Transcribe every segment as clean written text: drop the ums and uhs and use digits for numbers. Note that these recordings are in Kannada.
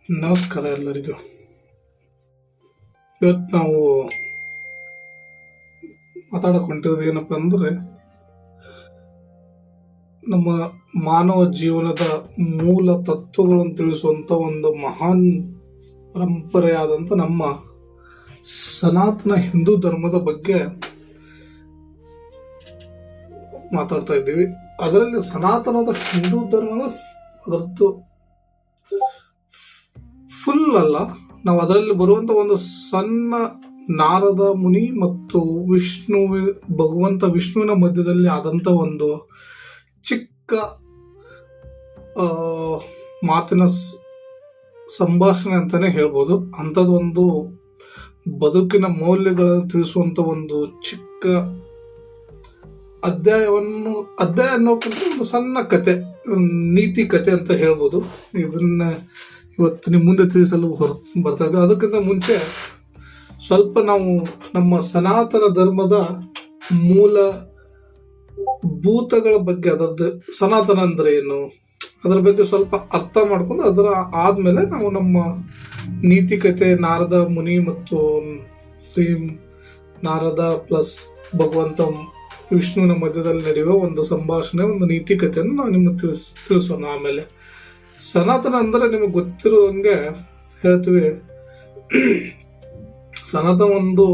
ನಮಸ್ಕಾರ ಎಲ್ಲರಿಗೂ. ಇವತ್ತು ನಾವು ಮಾತಾಡಕೊಂಡಿರೋದು ಏನಪ್ಪ ಅಂದರೆ, ನಮ್ಮ ಮಾನವ ಜೀವನದ ಮೂಲ ತತ್ವಗಳನ್ನು ತಿಳಿಸುವಂಥ ಒಂದು ಮಹಾನ್ ಪರಂಪರೆಯಾದಂಥ ನಮ್ಮ ಸನಾತನ ಹಿಂದೂ ಧರ್ಮದ ಬಗ್ಗೆ ಮಾತಾಡ್ತಾ ಇದ್ದೀವಿ. ಅದರಲ್ಲಿ ಸನಾತನದ ಹಿಂದೂ ಧರ್ಮ ಅದರದ್ದು ಫುಲ್ ಅಲ್ಲ, ನಾವು ಅದರಲ್ಲಿ ಬರುವಂತ ಒಂದು ಸಣ್ಣ ನಾರದ ಮುನಿ ಮತ್ತು ಭಗವಂತ ವಿಷ್ಣುವಿನ ಮಧ್ಯದಲ್ಲಿ ಆದಂತ ಒಂದು ಚಿಕ್ಕ ಮಾತಿನ ಸಂಭಾಷಣೆ ಅಂತಾನೆ ಹೇಳ್ಬೋದು. ಅಂಥದ್ದೊಂದು ಬದುಕಿನ ಮೌಲ್ಯಗಳನ್ನು ತಿಳಿಸುವಂತ ಒಂದು ಚಿಕ್ಕ ಅಧ್ಯಾಯ ಅನ್ನೋಕ್ಕಿಂತ ಒಂದು ಸಣ್ಣ ಕತೆ, ನೀತಿ ಕತೆ ಅಂತ ಹೇಳ್ಬೋದು. ಇದನ್ನ ಇವತ್ತು ನಿಮ್ಮ ಮುಂದೆ ತಿಳಿಸಲು ಬರ್ತಾ ಇದೆ. ಅದಕ್ಕಿಂತ ಮುಂಚೆ ಸ್ವಲ್ಪ ನಾವು ನಮ್ಮ ಸನಾತನ ಧರ್ಮದ ಮೂಲ ಭೂತಗಳ ಬಗ್ಗೆ, ಅದರದ್ದು ಸನಾತನ ಅಂದ್ರೆ ಏನು, ಅದರ ಬಗ್ಗೆ ಸ್ವಲ್ಪ ಅರ್ಥ ಮಾಡ್ಕೊಂಡು ಅದರ ಆದ್ಮೇಲೆ ನಾವು ನಮ್ಮ ನೀತಿ ಕತೆ ನಾರದ ಮುನಿ ಮತ್ತು ಶ್ರೀ ನಾರದ ಪ್ಲಸ್ ಭಗವಂತ ವಿಷ್ಣುವಿನ ಮಧ್ಯದಲ್ಲಿ ನಡೆಯುವ ಒಂದು ಸಂಭಾಷಣೆ, ಒಂದು ನೀತಿ ಕಥೆಯನ್ನು ನಾವು ನಿಮಗೆ ತಿಳಿಸೋಣ. ಆಮೇಲೆ ಸನಾತನ ಅಂದ್ರೆ ನಿಮಗೆ ಗೊತ್ತಿರುವಂಗೆ ಹೇಳ್ತೀವಿ, ಸನಾತನ ಒಂದು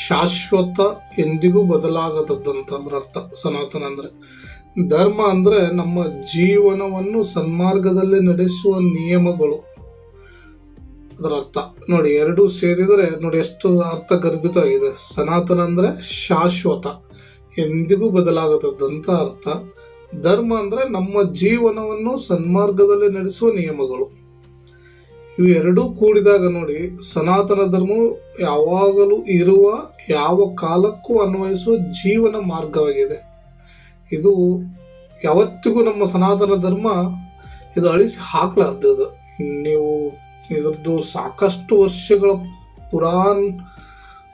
ಶಾಶ್ವತ, ಎಂದಿಗೂ ಬದಲಾಗದಂತ ಅದ್ರ ಅರ್ಥ. ಸನಾತನ ಅಂದ್ರೆ ಧರ್ಮ ಅಂದ್ರೆ ನಮ್ಮ ಜೀವನವನ್ನು ಸನ್ಮಾರ್ಗದಲ್ಲಿ ನಡೆಸುವ ನಿಯಮಗಳು, ಅದರ ಅರ್ಥ ನೋಡಿ. ಎರಡು ಸೇರಿದರೆ ನೋಡಿ ಎಷ್ಟು ಅರ್ಥ ಗರ್ಭಿತವಾಗಿದೆ. ಸನಾತನ ಅಂದ್ರೆ ಶಾಶ್ವತ, ಎಂದಿಗೂ ಬದಲಾಗದಂತ ಅರ್ಥ. ಧರ್ಮ ಅಂದ್ರೆ ನಮ್ಮ ಜೀವನವನ್ನು ಸನ್ಮಾರ್ಗದಲ್ಲಿ ನಡೆಸುವ ನಿಯಮಗಳು. ಇವು ಎರಡೂ ಕೂಡಿದಾಗ ನೋಡಿ ಸನಾತನ ಧರ್ಮವು ಯಾವಾಗಲೂ ಇರುವ, ಯಾವ ಕಾಲಕ್ಕೂ ಅನ್ವಯಿಸುವ ಜೀವನ ಮಾರ್ಗವಾಗಿದೆ. ಇದು ಯಾವತ್ತಿಗೂ ನಮ್ಮ ಸನಾತನ ಧರ್ಮ ಇದು ಅಳಿಸಿ ಹಾಕ್ಲಾರ್ದು. ನೀವು ಇದರದ್ದು ಸಾಕಷ್ಟು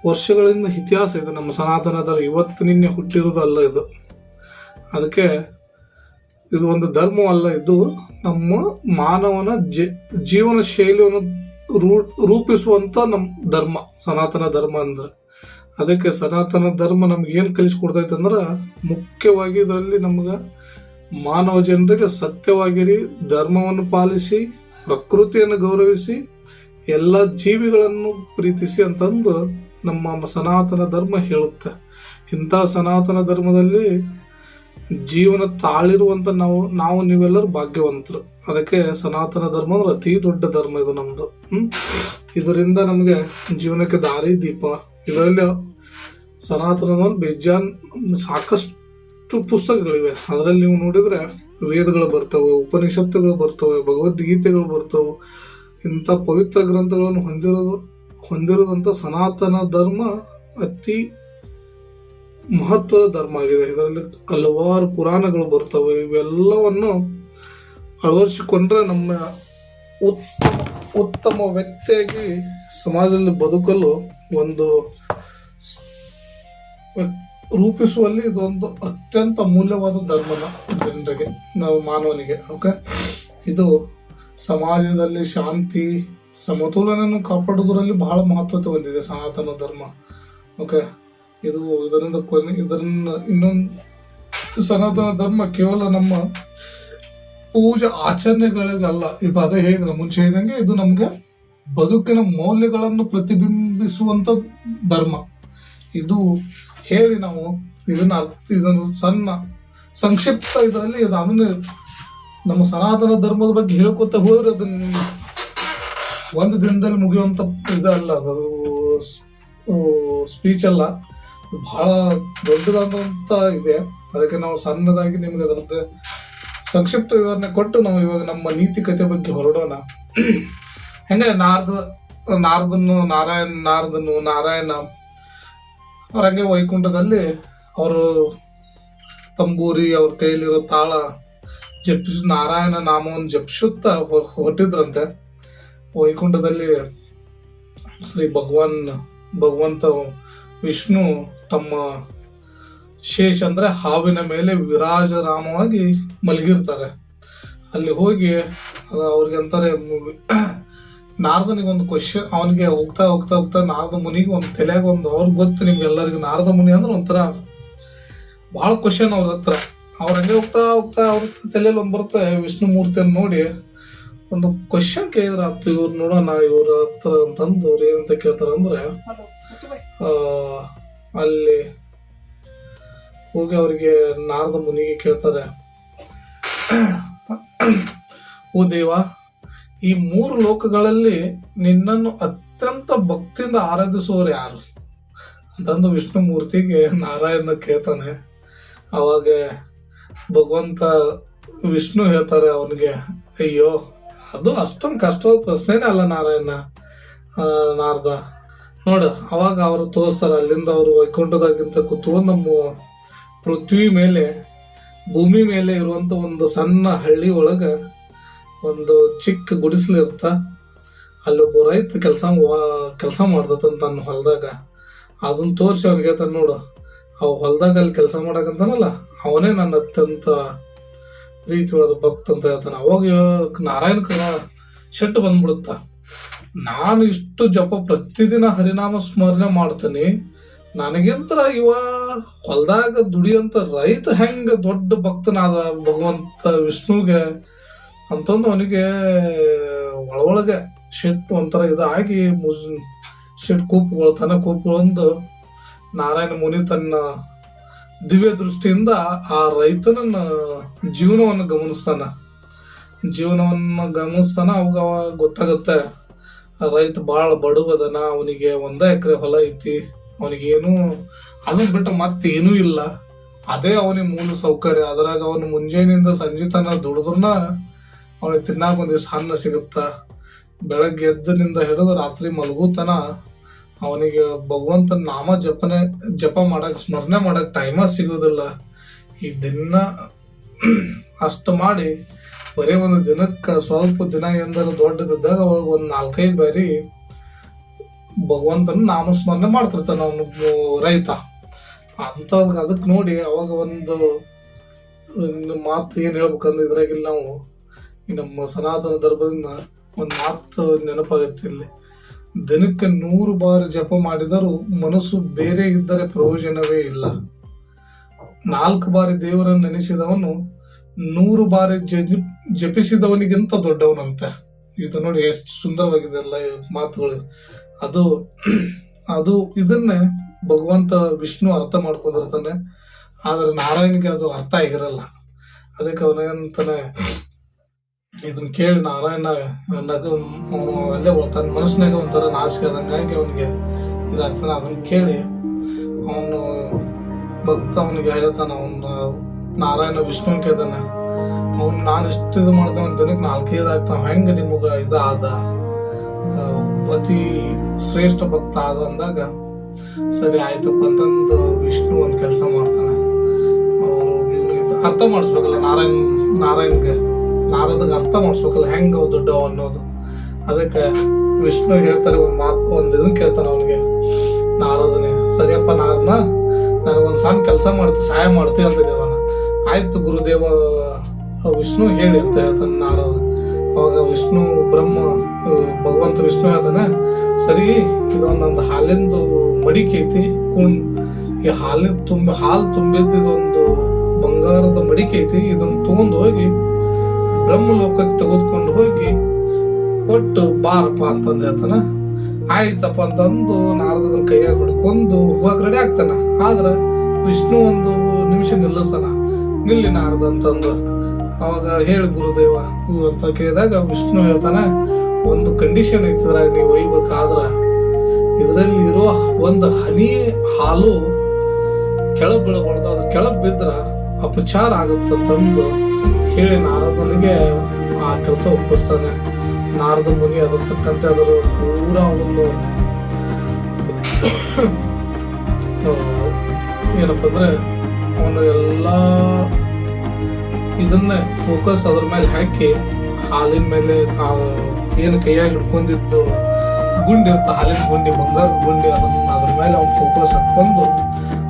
ವರ್ಷಗಳಿಂದ ಇತಿಹಾಸ ಇದೆ ನಮ್ಮ ಸನಾತನ ಧರ್ಮ. ಇವತ್ತು ನಿನ್ನೆ ಹುಟ್ಟಿರುವುದಲ್ಲ ಇದು. ಅದಕ್ಕೆ ಇದು ಒಂದು ಧರ್ಮವಲ್ಲ, ಇದು ನಮ್ಮ ಮಾನವನ ಜೀವನ ಶೈಲಿಯನ್ನು ರೂಪಿಸುವಂತ ನಮ್ಮ ಧರ್ಮ ಸನಾತನ ಧರ್ಮ ಅಂದ್ರೆ. ಅದಕ್ಕೆ ಸನಾತನ ಧರ್ಮ ನಮ್ಗೆ ಏನ್ ಕಲಿಸ್ಕೊಡ್ತೈತೆ ಅಂದ್ರೆ, ಮುಖ್ಯವಾಗಿ ಇದರಲ್ಲಿ ನಮ್ಗೆ ಮಾನವ ಜನರಿಗೆ ಸತ್ಯವಾಗಿರಿ, ಧರ್ಮವನ್ನು ಪಾಲಿಸಿ, ಪ್ರಕೃತಿಯನ್ನು ಗೌರವಿಸಿ, ಎಲ್ಲ ಜೀವಿಗಳನ್ನು ಪ್ರೀತಿಸಿ ಅಂತಂದು ನಮ್ಮ ಸನಾತನ ಧರ್ಮ ಹೇಳುತ್ತೆ. ಇಂಥ ಸನಾತನ ಧರ್ಮದಲ್ಲಿ ಜೀವನ ತಾಳಿರುವಂತ ನಾವು ನೀವೆಲ್ಲರೂ ಭಾಗ್ಯವಂತರು. ಅದಕ್ಕೆ ಸನಾತನ ಧರ್ಮ ಅಂದ್ರೆ ಅತಿ ದೊಡ್ಡ ಧರ್ಮ ಇದು ನಮ್ದು. ಇದರಿಂದ ನಮಗೆ ಜೀವನಕ್ಕೆ ದಾರಿ ದೀಪ. ಇದರಲ್ಲಿ ಸನಾತನದಲ್ಲಿ ಬೇಜಾನ್ ಸಾಕಷ್ಟು ಪುಸ್ತಕಗಳಿವೆ. ಅದರಲ್ಲಿ ನೀವು ನೋಡಿದ್ರೆ ವೇದಗಳು ಬರ್ತವೆ, ಉಪನಿಷತ್ತುಗಳು ಬರ್ತವೆ, ಭಗವದ್ಗೀತೆಗಳು ಬರ್ತವೆ. ಇಂಥ ಪವಿತ್ರ ಗ್ರಂಥಗಳನ್ನು ಹೊಂದಿರೋದಂತ ಸನಾತನ ಧರ್ಮ ಅತಿ ಮಹತ್ವದ ಧರ್ಮ ಆಗಿದೆ. ಇದರಲ್ಲಿ ಹಲವಾರು ಪುರಾಣಗಳು ಬರ್ತವೆ. ಇವೆಲ್ಲವನ್ನು ಅಳವಡಿಸಿಕೊಂಡ್ರೆ ನಮ್ಮ ಉತ್ತಮ ವ್ಯಕ್ತಿಯಾಗಿ ಸಮಾಜದಲ್ಲಿ ಬದುಕಲು ಒಂದು ರೂಪಿಸುವಲ್ಲಿ ಇದೊಂದು ಅತ್ಯಂತ ಅಮೂಲ್ಯವಾದ ಧರ್ಮನ ಜನರಿಗೆ, ನಾವು ಮಾನವನಿಗೆ. ಓಕೆ, ಇದು ಸಮಾಜದಲ್ಲಿ ಶಾಂತಿ ಸಮತೋಲನವನ್ನು ಕಾಪಾಡುವುದರಲ್ಲಿ ಬಹಳ ಮಹತ್ವತೆ ಹೊಂದಿದೆ ಸನಾತನ ಧರ್ಮ. ಓಕೆ, ಇದರಿಂದ ಇನ್ನೊಂದು ಸನಾತನ ಧರ್ಮ ಕೇವಲ ನಮ್ಮ ಪೂಜಾ ಆಚರಣೆಗಳಿಗಲ್ಲ. ಇದು ಅದೇ ಹೇಳಿದ್ರೆ ಮುಂಚೆ ಹೇಳಿದಂಗೆ, ಇದು ನಮ್ಗೆ ಬದುಕಿನ ಮೌಲ್ಯಗಳನ್ನು ಪ್ರತಿಬಿಂಬಿಸುವಂತ ಧರ್ಮ. ಇದು ಹೇಳಿ ನಾವು ಇದನ್ನು ಸಣ್ಣ ಸಂಕ್ಷಿಪ್ತ ಇದರಲ್ಲಿ ಅದನ್ನು ನಮ್ಮ ಸನಾತನ ಧರ್ಮದ ಬಗ್ಗೆ ಹೇಳ್ಕೊತ ಹೋದ್ರೆ ಅದನ್ನ ಒಂದು ದಿನದಲ್ಲಿ ಮುಗಿಯುವಂತ ಇದಲ್ಲ, ಅದು ಸ್ಪೀಚ್ ಅಲ್ಲ, ಬಹಳ ದೊಡ್ಡದಾದಂತ ಇದೆ. ಅದಕ್ಕೆ ನಾವು ಸಣ್ಣದಾಗಿ ನಿಮ್ಗೆ ಅದರದ್ದು ಸಂಕ್ಷಿಪ್ತ ವಿವರಣೆ ಕೊಟ್ಟು ನಾವು ಇವಾಗ ನಮ್ಮ ನೀತಿ ಕತೆ ಬಗ್ಗೆ ಹೊರಡೋಣ. ಹೆಂಗೆ ನಾರಾಯಣ ಅವರಂಗೆ ವೈಕುಂಠದಲ್ಲಿ ಅವರು ತಂಬೂರಿ ಅವ್ರ ಕೈಲಿರೋ ತಾಳ ನಾರಾಯಣ ನಾಮವನ್ನು ಜಪಿಸುತ್ತಾ ಹೊರಟಿದ್ರಂತೆ. ವೈಕುಂಠದಲ್ಲಿ ಶ್ರೀ ಭಗವಂತ ವಿಷ್ಣು ತಮ್ಮ ಶೇಷ ಅಂದ್ರೆ ಹಾವಿನ ಮೇಲೆ ವಿರಾಜರಾಮವಾಗಿ ಮಲಗಿರ್ತಾರೆ. ಅಲ್ಲಿ ಹೋಗಿ ಅವ್ರಿಗೆ ಅಂತಾರೆ ನಾರದನಿಗೆ ಒಂದು ಕ್ವಶನ್, ಅವನಿಗೆ ಹೋಗ್ತಾ ಹೋಗ್ತಾ ಹೋಗ್ತಾ ನಾರದ ಮುನಿಗೆ ಒಂದು ತಲೆಯಾಗ ಒಂದು, ಅವ್ರಿಗೆ ಗೊತ್ತು ನಿಮ್ಗೆಲ್ಲರಿಗೂ ನಾರದ ಮುನಿ ಅಂದ್ರೆ ಒಂಥರ ಭಾಳ ಕ್ವಶನ್ ಅವ್ರ ಹತ್ರ. ಅವ್ರ ಹಂಗೆ ಹೋಗ್ತಾ ಹೋಗ್ತಾ ಅವ್ರ ತಲೆಯಲ್ಲಿ ಒಂದು ಬರುತ್ತೆ, ವಿಷ್ಣು ಮೂರ್ತಿಯನ್ನು ನೋಡಿ ಒಂದು ಕ್ವಶನ್ ಕೇಳಿದ್ರೆ ಆತು, ಇವ್ರು ನೋಡೋಣ ಇವ್ರ ಹತ್ರ ಅಂತಂದು ಅವ್ರು ಏನಂತ ಕೇಳ್ತಾರಂದ್ರೆ, ಅಲ್ಲಿ ಹೋಗಿ ಅವರಿಗೆ ನಾರದ ಮುನಿಗೆ ಕೇಳ್ತಾರೆ, ಓ ದೇವ, ಈ 3 ಲೋಕಗಳಲ್ಲಿ ನಿನ್ನನ್ನು ಅತ್ಯಂತ ಭಕ್ತಿಯಿಂದ ಆರಾಧಿಸುವವರು ಯಾರು ಅಂತಂದು ವಿಷ್ಣು ಮೂರ್ತಿಗೆ ನಾರಾಯಣ ಕೇಳ್ತಾನೆ. ಅವಾಗ ಭಗವಂತ ವಿಷ್ಣು ಹೇಳ್ತಾರೆ ಅವನಿಗೆ, ಅಯ್ಯೋ ಅದು ಅಷ್ಟೊಂದು ಕಷ್ಟವಾದ ಪ್ರಶ್ನೆನೇ ಅಲ್ಲ ನಾರದ ನೋಡು. ಅವಾಗ ಅವರು ತೋರಿಸ್ತಾರೆ, ಅಲ್ಲಿಂದ ಅವರು ವೈಕುಂಠದಾಗಿಂತ ಕೂತ್ಕೊಂಡು ನಮ್ಮ ಪೃಥ್ವಿ ಮೇಲೆ, ಭೂಮಿ ಮೇಲೆ ಇರುವಂತ ಒಂದು ಸಣ್ಣ ಹಳ್ಳಿ ಒಳಗ ಒಂದು ಚಿಕ್ಕ ಗುಡಿಸಲು ಇರ್ತ, ಅಲ್ಲೊಬ್ಬ ರೈತ ಕೆಲಸ ಮಾಡ್ತಂತ ತನ್ನ ಹೊಲದಾಗ. ಅದನ್ನ ತೋರಿಸಿ ಅವ್ನಿಗೆ ಹೇಳ್ತಾನೆ, ನೋಡು ಅವ್ ಹೊಲದಾಗ ಅಲ್ಲಿ ಕೆಲಸ ಮಾಡಕಂತಾನಲ್ಲ, ಅವನೇ ನನ್ನ ಅತ್ಯಂತ ಪ್ರೀತಿವಾದ ಭಕ್ತ ಅಂತ ಹೇಳ್ತಾನೆ. ಅವಾಗ ನಾರಾಯಣಕ ಶೆಟ್ಟು ಬಂದ್ಬಿಡುತ್ತ, ನಾನು ಇಷ್ಟು ಜಪ ಪ್ರತಿದಿನ ಹರಿನಾಮ ಸ್ಮರಣೆ ಮಾಡ್ತೇನೆ, ನನಗಿಂತ ಇವ ಹೊಲದಾಗ ದುಡಿಯಂತ ರೈತ ಹೆಂಗ ದೊಡ್ಡ ಭಕ್ತನಾದ ಭಗವಂತ ವಿಷ್ಣುಗೆ ಅಂತಂದು ಅವನಿಗೆ ಒಳಗೆ ಶೆಟ್ಟು ಒಂಥರ ಇದಾಗಿ ಶೆಟ್ ಕೂಪುಗಳಂದು ನಾರಾಯಣ ಮುನಿ ತನ್ನ ದಿವ್ಯ ದೃಷ್ಟಿಯಿಂದ ಆ ರೈತನ ಜೀವನವನ್ನು ಗಮನಿಸ್ತಾನ. ಅವಾಗ ಗೊತ್ತಾಗತ್ತೆ, ರೈತ ಭಾಳ ಬಡವದನ, ಅವನಿಗೆ 1 ಎಕರೆ ಹೊಲ ಐತಿ, ಅವನಿಗೇನು ಅದನ್ನ ಬಿಟ್ಟು ಮತ್ತೇನೂ ಇಲ್ಲ, ಅದೇ ಅವನಿಗೆ ಮೂಲ ಸೌಕರ್ಯ. ಅದ್ರಾಗ ಅವನು ಮುಂಜಾನೆಯಿಂದ ಸಂಜೆ ತನ ದುಡಿದ್ರನ ಅವನಿಗೆ ತಿನ್ನಾಕ ಒಂದಿವ್ಸ ಅನ್ನ ಸಿಗುತ್ತ. ಬೆಳಗ್ಗೆ ಎದ್ದನಿಂದ ಹಿಡಿದು ರಾತ್ರಿ ಮಲಗುತನ ಅವನಿಗೆ ಭಗವಂತನ ನಾಮ ಜಪ ಮಾಡಕ್, ಸ್ಮರಣೆ ಮಾಡಕ್ ಟೈಮ ಸಿಗೋದಿಲ್ಲ. ಈ ದಿನ ಅಷ್ಟು ಮಾಡಿ ಬರೀ ಒಂದು ದಿನಕ್ಕೆ ಸ್ವಲ್ಪ ದಿನ ಎಂದರೆ ದೊಡ್ಡದಿದ್ದಾಗ ಅವಾಗ ಒಂದು 4-5 ಬಾರಿ ಭಗವಂತನ ನಾಮಸ್ಮರಣೆ ಮಾಡ್ತಿರ್ತಾನ ಅವನು ರೈತ ಅಂತ. ಅದಕ್ಕೆ ನೋಡಿ ಅವಾಗ ಒಂದು ಮಾತು ಏನ್ ಹೇಳ್ಬೇಕಂದ್ರೆ, ಇದ್ರಾಗಿಲ್ಲ ನಾವು ನಮ್ಮ ಸನಾತನ ಧರ್ಮದಿಂದ ಒಂದು ಮಾತು ನೆನಪಾಗತ್ತೆ ಇಲ್ಲಿ, ದಿನಕ್ಕೆ 100 ಬಾರಿ ಜಪ ಮಾಡಿದರೂ ಮನಸ್ಸು ಬೇರೆ ಇದ್ದರೆ ಪ್ರಯೋಜನವೇ ಇಲ್ಲ. 4 ಬಾರಿ ದೇವರನ್ನು ನೆನೆಸಿದವನು 100 ಬಾರಿ ಜಪಿಸಿದವನಿಗಿಂತ ದೊಡ್ಡವನಂತೆ. ಇದು ನೋಡಿ ಎಷ್ಟು ಸುಂದರವಾಗಿದೆ ಎಲ್ಲ ಮಾತುಗಳು. ಅದು ಇದನ್ನೇ ಭಗವಂತ ವಿಷ್ಣು ಅರ್ಥ ಮಾಡ್ಕೊಂಡಿರ್ತಾನೆ, ಆದ್ರೆ ನಾರಾಯಣಿಗೆ ಅದು ಅರ್ಥ ಆಗಿರಲ್ಲ. ಅದಕ್ಕೆ ಅವನಂತಾನೆ ಇದನ್ನ ಕೇಳಿ ನಾರಾಯಣ ಅಲ್ಲೇ ತನ್ನ ಮನಸ್ಸಿನಾಗ ಒಂಥರ ನಾಚಿಕೆ ಆದಂಗಾಗಿ ಅವನಿಗೆ ಇದಾಗ್ತಾನೆ. ಅದನ್ನ ಕೇಳಿ ಅವನು ಭಕ್ತ ಅವನಿಗೆ ಹೇಳ್ತಾನ, ಅವನ ನಾರಾಯಣ ವಿಷ್ಣು ಕೇಳ್ತಾನೆ, ಅವ್ನು ನಾನು ಇಷ್ಟು ಇದು ಮಾಡಿದೆ, ಒಂದು ದಿನಕ್ಕೆ 4-5 ಆಗ್ತಾವ, ಹೆಂಗ ನಿಮಗ ಇದಾದ ಅತಿ ಶ್ರೇಷ್ಠ ಭಕ್ತ ಆದ ಅಂದಾಗ, ಸರಿ ಆಯ್ತಪ್ಪ ಅಂತಂದು ವಿಷ್ಣು ಒಂದ್ ಕೆಲಸ ಮಾಡ್ತಾನೆ. ಅವರು ಅರ್ಥ ಮಾಡಿಸ್ಬೇಕಲ್ಲ ನಾರಾಯಣ್ಗೆ ನಾರದಗೆ ಅರ್ಥ ಮಾಡಿಸ್ಬೇಕಲ್ಲ ಹೆಂಗ ದೊಡ್ಡವ ಅನ್ನೋದು. ಅದಕ್ಕೆ ವಿಷ್ಣು ಹೇಳ್ತಾರೆ ಒಂದ್ ಇದನ್ ಕೇಳ್ತಾನ ಅವನಿಗೆ ನಾರದನೇ, ಸರಿಯಪ್ಪ ನಾರದನ ನನಗೊಂದ್ ಸಣ್ಣ ಕೆಲಸ ಸಹಾಯ ಮಾಡ್ತೀವಿ ಅಂತ ಹೇಳ್ತಾನ. ಆಯ್ತು ಗುರುದೇವ ವಿಷ್ಣು ಹೇಳಿ ಅಂತ ಹೇಳ್ತಾನೆ ನಾರದ. ಅವಾಗ ಭಗವಂತ ವಿಷ್ಣು ಹೇಳ್ತಾನೆ, ಸರಿ ಇದೊಂದೊಂದು ಹಾಲಿಂದು ಮಡಿಕೆ ಐತಿ, ಈ ಹಾಲು ತುಂಬಿದ್ದು ಇದೊಂದು ಬಂಗಾರದ ಮಡಿಕೆ ಐತಿ, ಇದನ್ನ ತಗೊಂಡು ಹೋಗಿ ಬ್ರಹ್ಮಲೋಕಕ್ಕೆ ತೆಗೆದುಕೊಂಡು ಹೋಗಿ ಕೊಟ್ಟು ಬಾರಪ್ಪ ಅಂತಂದು ಹೇಳ್ತಾನ. ಆಯ್ತಪ್ಪ ಅಂತಂದು ನಾರದನ ಕೈಯಾಗ ಹಿಡ್ಕೊಂಡು ಹೋಗಕ್ ರೆಡಿ ಆಗ್ತಾನ. ಆದ್ರ ವಿಷ್ಣು ಒಂದು ನಿಮಿಷ ನಿಲ್ಲಿಸ್ತಾನ, ನಿಲ್ಲಿ ನಾರದ ಅಂತಂದು. ಅವಾಗ ಹೇಳಿ ಗುರುದೇವ ಅಂತ ಕೇಳಿದಾಗ ವಿಷ್ಣು ಹೇಳ್ತಾನ, ಒಂದು ಕಂಡೀಷನ್ ಐತಿದ್ರಾಗ ನೀವು ಒಯ್ಬೇಕಾದ್ರ ಇದರಲ್ಲಿ ಇರೋ ಒಂದು ಹನಿ ಹಾಲು ಕೆಳಗ್ ಬೀಳಬಾರ್ದು, ಅದು ಕೆಳಗ್ ಬಿದ್ರ ಅಪಚಾರ ಆಗುತ್ತಂತಂದು ಹೇಳಿ ನಾರದನಿಗೆ ಆ ಕೆಲಸ ಒಪ್ಪಿಸ್ತಾನೆ. ನಾರದ ಮುನಿ ಅದ್ರ ತಕ್ಕಂತೆ ಅದರ ಪೂರ ಒಂದು ಏನಪ್ಪ ಅಂದ್ರೆ ಅವನು ಎಲ್ಲಾ ಇದನ್ನ ಫೋಕಸ್ ಅದ್ರ ಮೇಲೆ ಹಾಕಿ, ಹಾಲಿನ ಮೇಲೆ ಏನು ಕೈಯಾಗಿ ಹಿಡ್ಕೊಂಡಿದ್ದು ಗುಂಡಿ ಇರ್ತ, ಹಾಲಿನ ಗುಂಡಿ, ಬಂಗಾರದ ಗುಂಡಿ, ಅದ್ರ ಮೇಲೆ ಅವ್ನು ಫೋಕಸ್ ಹಾಕೊಂಡು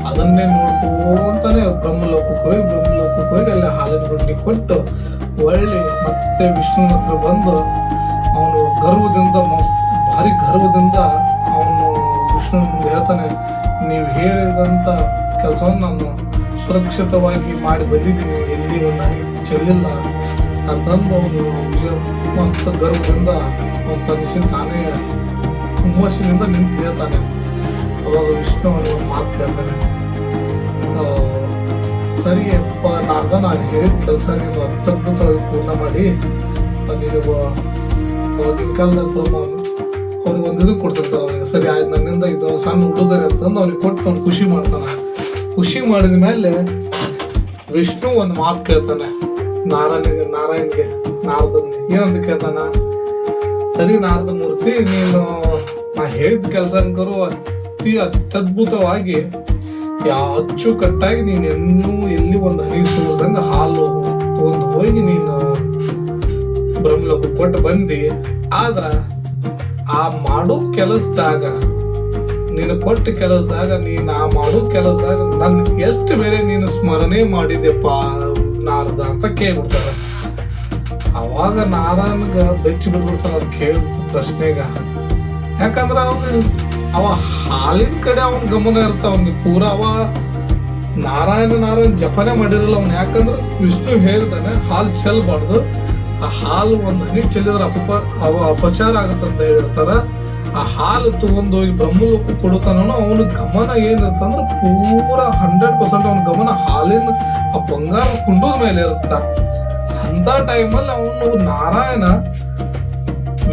ಅದನ್ನೇ ನೋಡ್ಕೊಂತಾನೆ ಬ್ರಹ್ಮಲೋಕಕ್ಕೆ ಹೋಗಿ ಅಲ್ಲಿ ಹಾಲಿನ ಗುಂಡಿ ಕೊಟ್ಟು ಒಳ್ಳೆ ಮತ್ತೆ ವಿಷ್ಣುನ ಹತ್ರ ಬಂದು ಅವನು ಗರ್ವದಿಂದ ಕೆಲಸವನ್ನು ನಾನು ಸುರಕ್ಷಿತವಾಗಿ ಮಾಡಿ ಬಂದಿದ್ದೀನಿ, ಎಲ್ಲಿ ಒಂದು ಹನಿ ಚೆಲ್ಲಿಲ್ಲ ಅಂತಂದು ಅವನು ಮಸ್ತ್ ಗರ್ವದಿಂದ ಅವನು ತನ್ನಿಸಿದ ತಾನೇ ಹುಮ್ಮಸ್ಸಿನಿಂದ ನಿಂತು ಹೇಳ್ತಾನೆ. ಅವಾಗ ವಿಷ್ಣು ಅವನಿಗೆ ಒಂದು ಮಾತು ಕೇಳ್ತಾನೆ, ಸರಿ ಅಪ್ಪ ನಾರ್ದ, ನಾನು ಹೇಳಿದ ಕೆಲಸ ನೀನು ಅತ್ಯದ್ಭುತವಾಗಿ ಪೂರ್ಣ ಮಾಡಿ ನೀನು ಅವಾಗಿನ ಕಾಲದಾಗ ಅವ್ರಿಗೆ ಒಂದು ಇದು ಕೊಡ್ತಿರ್ತಾರೆ ಅವನಿಗೆ. ಸರಿ ಆಯ್ತು, ನನ್ನಿಂದ ಇದು ಸಣ್ಣ ಹುಡುಗರೆ ಅಂತಂದು ಅವ್ನಿಗೆ ಕೊಟ್ಟು ಅವ್ನು ಖುಷಿ ಮಾಡ್ತಾನೆ. ಖುಷಿ ಮಾಡಿದ ಮೇಲೆ ವಿಷ್ಣು ಒಂದು ಮಾತು ಕೇಳ್ತಾನೆ ನಾರಾಯಣಿಗೆ ನಾರದನಿಗೆ. ಏನಂತ ಕೇಳ್ತಾನ, ಸರಿ ನಾರದ ಮೂರ್ತಿ, ನೀನು ನಾ ಹೇಳಿದ ಕೆಲಸ ಅನ್ಕರು ಅತ್ಯದ್ಭುತವಾಗಿ ಅಚ್ಚುಕಟ್ಟಾಗಿ ನೀನು ಎಲ್ಲಿ ಒಂದು ಹನಿ ಸುರಿದಂಗ ಹಾಲು ತಗೊಂಡು ಹೋಗಿ ನೀನು ಬ್ರಹ್ಮಲೋಕ ಕೊಟ್ಟು ಬಂದಿ. ಆದ್ರ ಆ ಮಾಡೋ ಕೆಲಸದಾಗ ನೀನು ಕೊಟ್ಟ ಕೆಲಸದಾಗ ನೀನು ಆ ಮಾಡೋ ಕೆಲಸದಾಗ ನನ್ ಎಷ್ಟು ಬೇರೆ ನೀನು ಸ್ಮರಣೆ ಮಾಡಿದೆಪ್ಪ ನಾರದ ಅಂತ ಕೇಳ್ಬಿಡ್ತಾರ. ಅವಾಗ ನಾರಾಯಣಗ ಬೆಚ್ಚಿ ಬಿಡ್ಬಿಡ್ತಾನ ಅವ್ರು ಕೇಳಿದ ಪ್ರಶ್ನೆಗ. ಯಾಕಂದ್ರ ಅವ ಹಾಲಿನ ಕಡೆ ಅವನ ಗಮನ ಇರ್ತಾವ, ಅವ್ನಿಗೆ ಪೂರ ಅವ ನಾರಾಯಣ ಜಪನೆ ಮಾಡಿರಲ್ಲ ಅವ್ನು. ಯಾಕಂದ್ರೆ ವಿಷ್ಣು ಹೇಳ್ತಾನೆ ಹಾಲು ಚೆಲ್ಲಬಾರ್ದು, ಆ ಹಾಲು ಒಂದು ಹನಿ ಚೆಲ್ಲಿದ್ರೆ ಅಪಚಾರ ಆಗತ್ತಂತ ಹೇಳಿರ್ತಾರ. ಆ ಹಾಲು ತಗೊಂಡು ಹೋಗಿ ಬ್ರಹ್ಮಲೋಕ ಕೊಡುತ್ತಾನೋ ಅವನ ಗಮನ ಏನಿರ್ತಂದ್ರೆ ಪೂರ 100% ಅವನ ಗಮನ ಹಾಲಿನ ಆ ಬಂಗಾರ ಕುಂಡದ ಮೇಲೆ ಇರುತ್ತ. ಅಂತ ಟೈಮಲ್ಲಿ ಅವನು ನಾರಾಯಣ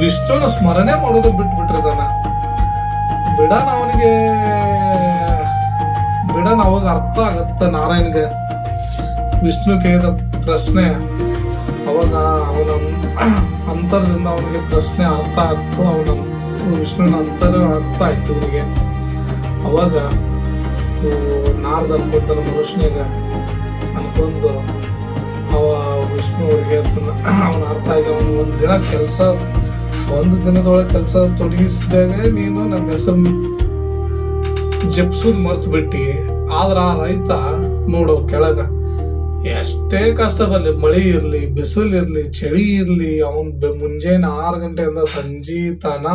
ವಿಷ್ಣುನ ಸ್ಮರಣೆ ಮಾಡೋದು ಬಿಟ್ಟಿರ್ತಾನ. ಬಿಡನ ಅವಾಗ ಅರ್ಥ ಆಗತ್ತ ನಾರಾಯಣ್ಗೆ ವಿಷ್ಣು ಕೇಳಿದ ಪ್ರಶ್ನೆ. ಅವಾಗ ಅವನ ಅಂತರದಿಂದ ಅವನಿಗೆ ಪ್ರಶ್ನೆ ಅರ್ಥ ಆಯ್ತು, ಅವನ ವಿಷ್ಣುವಿನ ಅಂತರ ಅರ್ಥ ಆಯ್ತು ಅವನಿಗೆ. ಅವಾಗ ನಾರದ ಅನ್ಕೊಂತಾನ ಮನುಷ್ಯನಾಗ ಅನ್ಕೊಂಡು ಅವ ವಿಷ್ಣು ಅವ್ರಿಗೆ ಅವನ ಅರ್ಥ ಆಗಿ ಅವನು ಒಂದು ದಿನದೊಳಗೆ ಕೆಲಸ ತೊಡಗಿಸಿದಾಗ ನೀನು ನನ್ನ ಹೆಸರು ಜಪ್ಸುದ್ ಮರ್ತು ಬಿಟ್ಟಿ. ಆದ್ರ ಆ ರೈತ ನೋಡೋ ಕೆಳಗ ಎಷ್ಟೇ ಕಷ್ಟ ಬರ್ಲಿ, ಮಳಿ ಇರ್ಲಿ, ಬಿಸಿಲು ಇರ್ಲಿ, ಚಳಿ ಇರ್ಲಿ, ಅವನ್ ಮುಂಜಾನೆ 6 ಗಂಟೆಯಿಂದ ಸಂಜೆ ತನ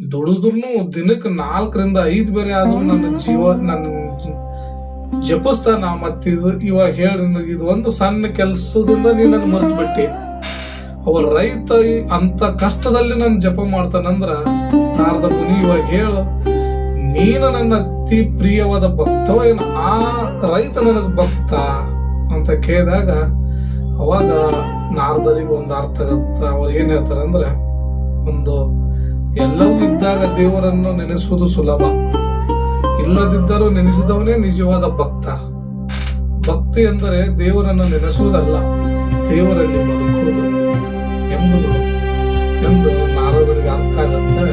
ದುಡಿದ್ರು ದಿನಕ್ಕೆ 4ರಿಂದ 5 ಬೇರೆ ಆದ್ರೂ ನನ್ನ ಜಪಿಸ್ತಾನ. ಮತ್ತಿದು ಇವಾಗ ಹೇಳಿ ಇದು ಒಂದು ಸಣ್ಣ ಕೆಲ್ಸದಿಂದ ನೀನು ಮರ್ತು ಬಿಟ್ಟಿ. ಅವ ರೈತ ಅಂತ ಕಷ್ಟದಲ್ಲಿ ನಾನು ಜಪ ಮಾಡ್ತಾನಂದ್ರ ನಾರದ ಮುನಿ ಇವಾಗ ಹೇಳು, ನೀನು ನನ್ನ ಅತಿ ಪ್ರಿಯವಾದ ಭಕ್ತವ ಏನು ಆ ರೈತ ನನಗ ಭಕ್ತ ಅಂತ ಕೇಳಿದಾಗ ಅವಾಗ ನಾರದರಿಗೆ ಒಂದು ಅರ್ಥ ಆಗತ್ತ. ಅವ್ರು ಏನ್ ಹೇಳ್ತಾರ ಅಂದ್ರೆ, ಒಂದು ಎಲ್ಲವೂ ಇದ್ದಾಗ ದೇವರನ್ನು ನೆನೆಸುವುದು ಸುಲಭ, ಇಲ್ಲದಿದ್ದರೂ ನೆನೆಸಿದವನೇ ನಿಜವಾದ ಭಕ್ತ. ಭಕ್ತಿ ಎಂದರೆ ದೇವರನ್ನು ನೆನೆಸುವುದಲ್ಲ, ದೇವರಲ್ಲಿ ಬದುಕುವುದು ಎಂಬುದು ಎಂದು ನಾರದರಿಗೆ ಅರ್ಥ ಆಗತ್ತೆ.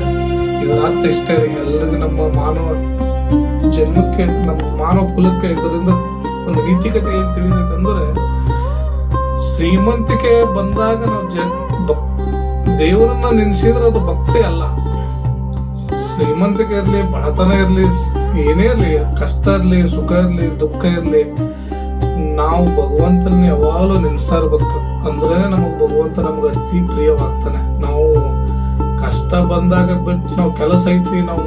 ಇದರ ಅರ್ಥ ಇಷ್ಟೇ ರೀ, ಎಲ್ಲರಿಗೂ ನಮ್ಮ ಮಾನವ ಜನ್ಮಕ್ಕೆ, ನಮ್ಮ ಮಾನವ ಕುಲಕ್ಕೆ ಇದರಿಂದ ಒಂದು ನೀತಿಕತೆ ಏನ್ ತಿಳಿದೈತೆ ಅಂದ್ರೆ, ಶ್ರೀಮಂತಿಕೆ ಬಂದಾಗ ನಾವು ದೇವರನ್ನ ನೆನೆಸಿದ್ರೆ ಅದು ಭಕ್ತಿ ಅಲ್ಲ. ಶ್ರೀಮಂತಿಕೆ ಇರ್ಲಿ, ಬಡತನ ಇರ್ಲಿ, ಏನೇ ಇರ್ಲಿ, ಕಷ್ಟ ಇರ್ಲಿ, ಸುಖ ಇರ್ಲಿ, ದುಃಖ ಇರ್ಲಿ, ನಾವು ಭಗವಂತನ ಯಾವಾಗಲೂ ನೆನೆಸ್ತಾ ಇರ್ಬೇಕು. ಅಂದ್ರೆ ನಮಗ್ ಭಗವಂತ ನಮ್ಗೆ ಅತಿ ಪ್ರಿಯವಾಗ್ತಾನೆ. ನಾವು ಕಷ್ಟ ಬಂದಾಗ ಬಿಟ್ಟು ನಾವು ಕೆಲಸ ಐತಿ ನಾವು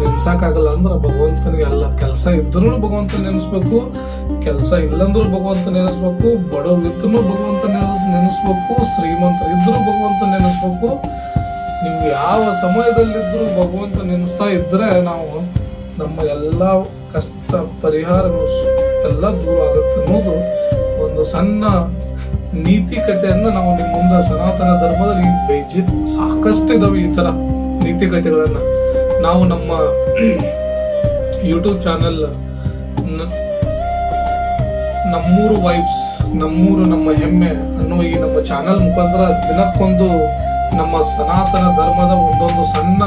ನೆನ್ಸಾಕಾಗಲ್ಲ ಅಂದ್ರೆ ಭಗವಂತನಿಗೆ ಅಲ್ಲ. ಕೆಲಸ ಇದ್ರೂ ಭಗವಂತ ನೆನೆಸ್ಬೇಕು, ಕೆಲಸ ಇಲ್ಲಂದ್ರೂ ಭಗವಂತ ನೆನೆಸ್ಬೇಕು, ಬಡವರಿದ್ರು ಭಗವಂತ ನೆನೆಸ್ಬೇಕು, ಶ್ರೀಮಂತರಿದ್ರು ಭಗವಂತ ನೆನೆಸ್ಬೇಕು. ನೀವು ಯಾವ ಸಮಯದಲ್ಲಿದ್ರು ಭಗವಂತ ನೆನೆಸ್ತಾ ಇದ್ರೆ ನಾವು ನಮ್ಮ ಎಲ್ಲಾ ಕಷ್ಟ ಪರಿಹಾರಗಳು ಎಲ್ಲ ದೂರ ಆಗುತ್ತೆ ಅನ್ನೋದು ಒಂದು ಸಣ್ಣ ನೀತಿ ಕಥೆಯನ್ನ ನಾವು ನಿಮ್ಮ ಮುಂದೆ ಸನಾತನ ಧರ್ಮದಲ್ಲಿ ಸಾಕಷ್ಟು ಇದಾವೆ ಈ ತರ ನೀತಿ ಕಥೆಗಳನ್ನ. ನಾವು ನಮ್ಮ ಯೂಟ್ಯೂಬ್ ಚಾನೆಲ್ ನಮ್ಮೂರು ವೈಬ್ಸ್, ನಮ್ಮೂರು ನಮ್ಮ ಹೆಮ್ಮೆ ಅನ್ನೋ ಈ ನಮ್ಮ ಚಾನೆಲ್ ಮುಖಾಂತರ ದಿನಕ್ಕೊಂದು ನಮ್ಮ ಸನಾತನ ಧರ್ಮದ ಒಂದೊಂದು ಸಣ್ಣ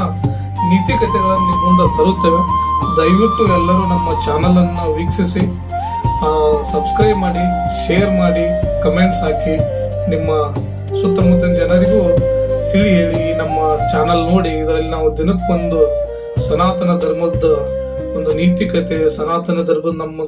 ನೀತಿ ಕಥೆಗಳನ್ನು ನಿಮ್ಮ ಮುಂದೆ ತರುತ್ತೇವೆ. ದಯವಿಟ್ಟು ಎಲ್ಲರೂ ನಮ್ಮ ಚಾನೆಲ್ ಅನ್ನು ವೀಕ್ಷಿಸಿ, ಸಬ್ಸ್ಕ್ರೈಬ್ ಮಾಡಿ, ಶೇರ್ ಮಾಡಿ, ಕಮೆಂಟ್ಸ್ ಹಾಕಿ, ನಿಮ್ಮ ಸುತ್ತಮುತ್ತಲಿನ ಜನರಿಗೂ ತಿಳಿ ಹೇಳಿ. ನಮ್ಮ ಚಾನಲ್ ನೋಡಿ, ಇದರಲ್ಲಿ ನಾವು ದಿನಕ್ಕೊಂದು ಸನಾತನ ಧರ್ಮದ ಒಂದು ನೀತಿಕತೆ, ಸನಾತನ ಧರ್ಮದ ನಮ್ಮ